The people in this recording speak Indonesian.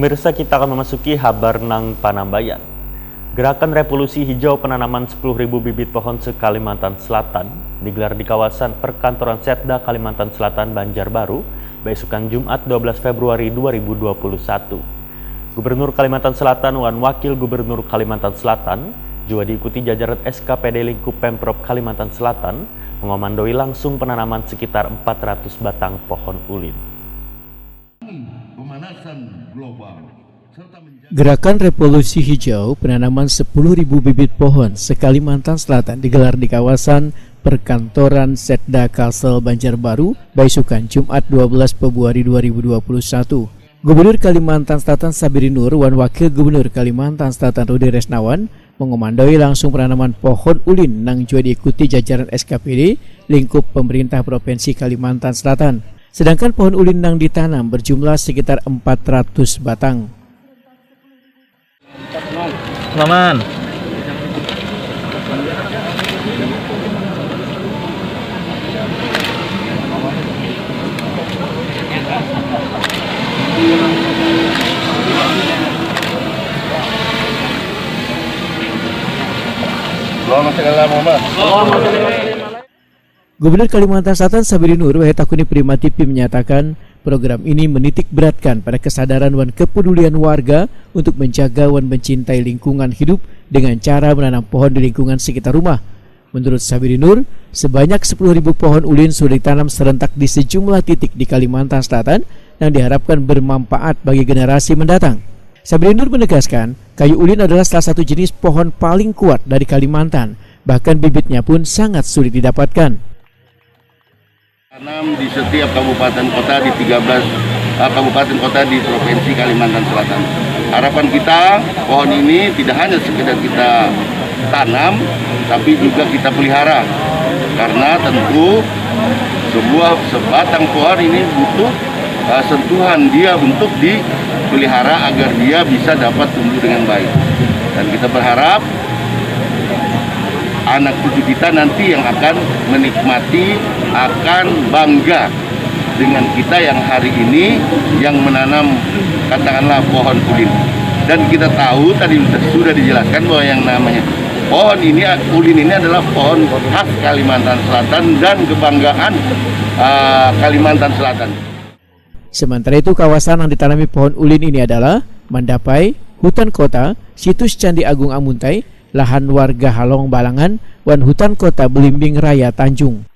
Pemirsa, kita akan memasuki Habar Nang Panambayan. Gerakan Revolusi Hijau penanaman 10.000 bibit pohon se-Kalimantan Selatan digelar di kawasan perkantoran Setda Kalimantan Selatan, Banjarbaru, besokan Jumat 12 Februari 2021. Gubernur Kalimantan Selatan dan Wakil Gubernur Kalimantan Selatan juga diikuti jajaran SKPD lingkup Pemprov Kalimantan Selatan mengomandoi langsung penanaman sekitar 400 batang pohon ulin. Gerakan Revolusi Hijau penanaman 10.000 bibit pohon se-Kalimantan Selatan digelar di kawasan perkantoran Setda Kalsel Banjarbaru, besokan Jumat 12 Februari 2021. Gubernur Kalimantan Selatan Sabiri Nur dan Wakil Gubernur Kalimantan Selatan Rudy Resnawan mengomandoi langsung penanaman pohon ulin nang juga diikuti jajaran SKPD lingkup pemerintah Provinsi Kalimantan Selatan. Sedangkan pohon ulin nang ditanam berjumlah sekitar 400 batang. Maman. Gubernur Kalimantan Selatan Sabiri Nur Wahetakuni Prima TV menyatakan program ini menitik beratkan pada kesadaran dan kepedulian warga untuk menjaga dan mencintai lingkungan hidup dengan cara menanam pohon di lingkungan sekitar rumah. Menurut Sabiri Nur, sebanyak 10.000 pohon ulin sudah ditanam serentak di sejumlah titik di Kalimantan Selatan yang diharapkan bermanfaat bagi generasi mendatang. Sabiri Nur menegaskan, kayu ulin adalah salah satu jenis pohon paling kuat dari Kalimantan, bahkan bibitnya pun sangat sulit didapatkan. Tanam di setiap kabupaten kota di 13 kabupaten kota di Provinsi Kalimantan Selatan. Harapan kita, pohon ini tidak hanya sekedar kita tanam, tapi juga kita pelihara. Karena tentu sebatang pohon ini butuh sentuhan dia untuk dipelihara agar dia bisa dapat tumbuh dengan baik. Dan kita berharap anak cucu kita nanti yang akan menikmati, akan bangga dengan kita yang hari ini yang menanam katakanlah pohon ulin. Dan kita tahu tadi sudah dijelaskan bahwa yang namanya pohon ini, ulin ini adalah pohon khas Kalimantan Selatan dan kebanggaan Kalimantan Selatan. Sementara itu, kawasan yang ditanami pohon ulin ini adalah Mandapai, Hutan Kota, Situs Candi Agung Amuntai, lahan warga Halong Balangan, dan Hutan Kota Belimbing Raya Tanjung.